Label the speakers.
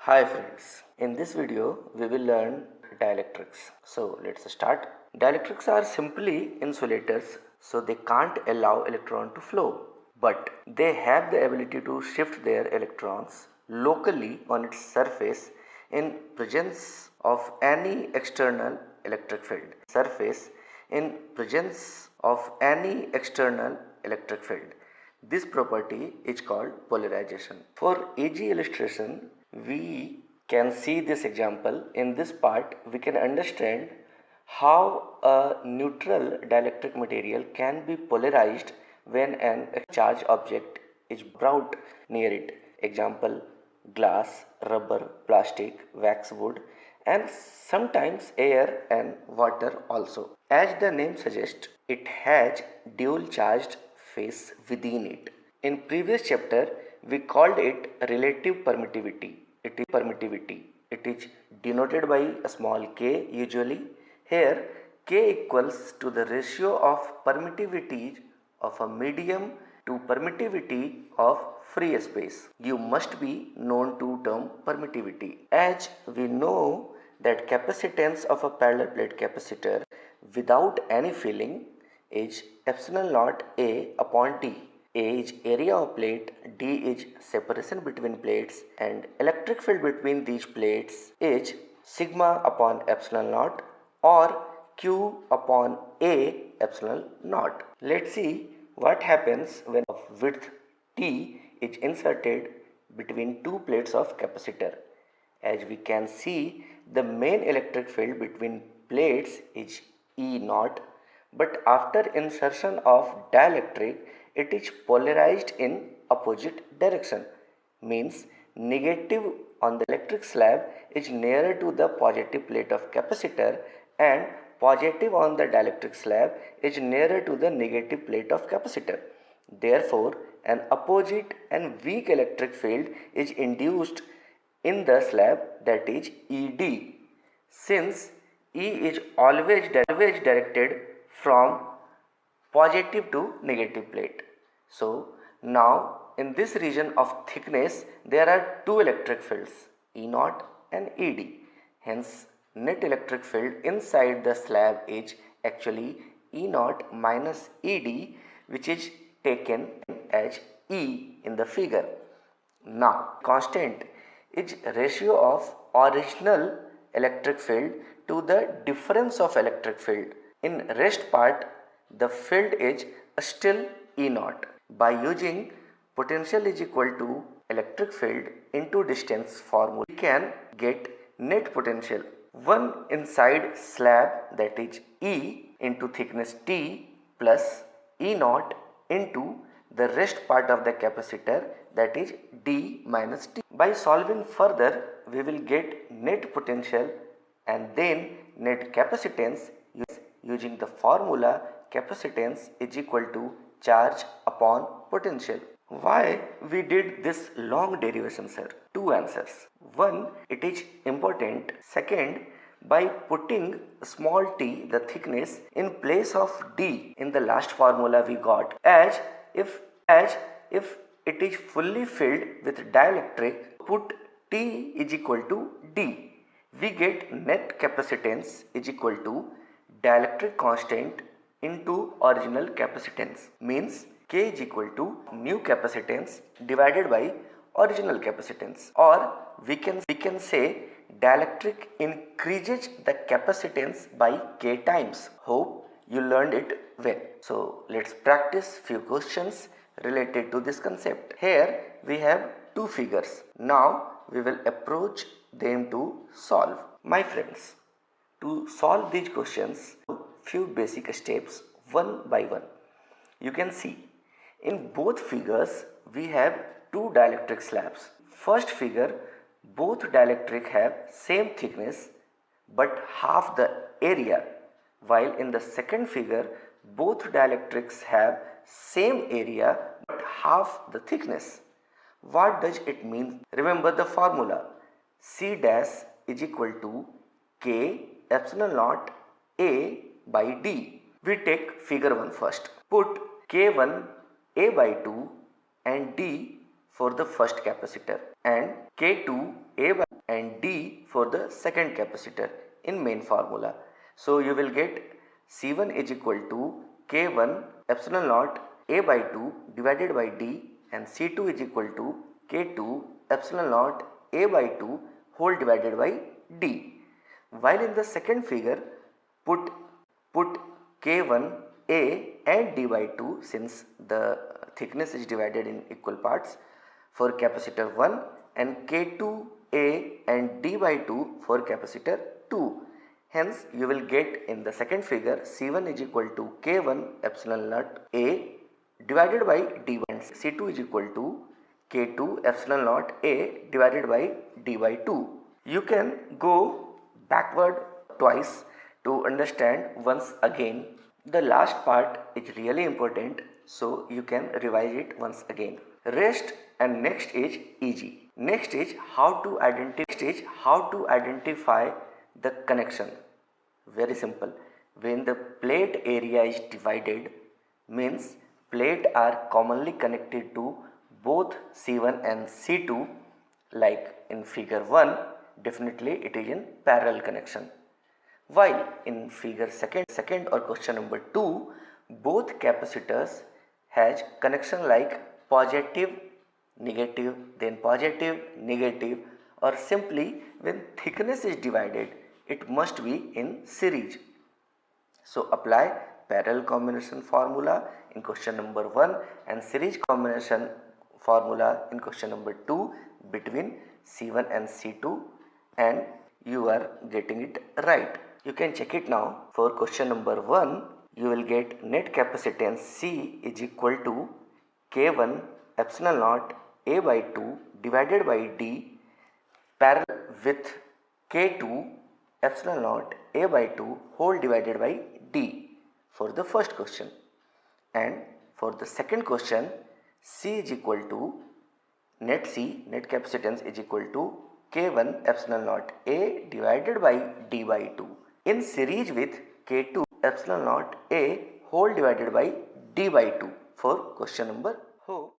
Speaker 1: Hi friends, in this video we will learn dielectrics. So let's start. Dielectrics are simply insulators, so they can't allow electron to flow, but they have the ability to shift their electrons locally on its surface in presence of any external electric field. This property is called polarization. For easy illustration, we can see this example. In this part, we can understand how a neutral dielectric material can be polarized when an charged object is brought near it. Example: glass, rubber, plastic, wax, wood, and sometimes air and water also. As the name suggests, it has dual charged phase within it. In previous chapter, we called it relative permittivity. It is denoted by a small k usually. Here, k equals to the ratio of permittivity of a medium to permittivity of free space. You must be known to term permittivity. As we know that capacitance of a parallel plate capacitor without any filling is epsilon naught A upon D. A is area of plate, D is separation between plates, and electric field between these plates is sigma upon epsilon naught or Q upon A epsilon naught. Let's see what happens when of width T is inserted between two plates of capacitor. As we can see, the main electric field between plates is E naught, but after insertion of dielectric, it is polarized in opposite direction. Means negative on the electric slab is nearer to the positive plate of capacitor, and positive on the dielectric slab is nearer to the negative plate of capacitor. Therefore, an opposite and weak electric field is induced in the slab, that is ED. Since E is always directed from positive to negative plate. So now in this region of thickness there are two electric fields, E naught and ED. Hence net electric field inside the slab is actually E naught minus ED, which is taken as E in the figure. Now constant is ratio of original electric field to the difference of electric field. In rest part, the field is still E naught. By using potential is equal to electric field into distance formula, we can get net potential 1 inside slab, that is E into thickness T, plus E naught into the rest part of the capacitor, that is D minus T. By solving further, we will get net potential and then net capacitance using the formula capacitance is equal to charge upon potential. Why we did this long derivation, sir? Two answers. One, it is important. Second, by putting small t, the thickness, in place of d in the last formula we got, as if it is fully filled with dielectric, put T is equal to D. We get net capacitance is equal to dielectric constant into original capacitance, means K is equal to new capacitance divided by original capacitance, or we can say dielectric increases the capacitance by K times. Hope you learned it well. So let's practice few questions related to this concept. Here we have two figures. Now we will approach them to solve. My friends, to solve these questions, few basic steps one by one. You can see in both figures we have two dielectric slabs. First figure, both dielectric have same thickness but half the area, while in the second figure both dielectrics have same area but half the thickness. What does it mean? Remember the formula, C dash is equal to K epsilon naught A by D. We take figure 1 first. Put K1 A by 2 and D for the first capacitor and K2 A by and D for the second capacitor in main formula. So you will get C1 is equal to K1 epsilon naught A by 2 divided by D, and C2 is equal to K2 epsilon naught A by 2 whole divided by D. While in the second figure, put K1 A and D by 2, since the thickness is divided in equal parts, for capacitor 1, and K2 A and D by 2 for capacitor 2. Hence you will get in the second figure C1 is equal to K1 epsilon naught A divided by D, and C2 is equal to K2 epsilon naught A divided by D by 2. You can go backward twice to understand once again. The last part is really important, so you can revise it once again. Rest and next is easy. Next is how to identify the connection. Very simple. When the plate area is divided, means plate are commonly connected to both C1 and C2, like in figure 1, definitely it is in parallel connection. While in figure second or question number 2, both capacitors has connection like positive, negative, then positive, negative, or simply when thickness is divided, it must be in series. So apply parallel combination formula in question number 1 and series combination formula in question number 2 between C1 and C2, and you are getting it right. You can check it now. For question number 1, you will get net capacitance C is equal to K1 epsilon naught A by 2 divided by D parallel with K2 epsilon naught A by 2 whole divided by D for the first question. And for the second question, C is equal to net capacitance is equal to K1 epsilon naught A divided by D by 2 in series with K2 epsilon naught A whole divided by D by 2 for question number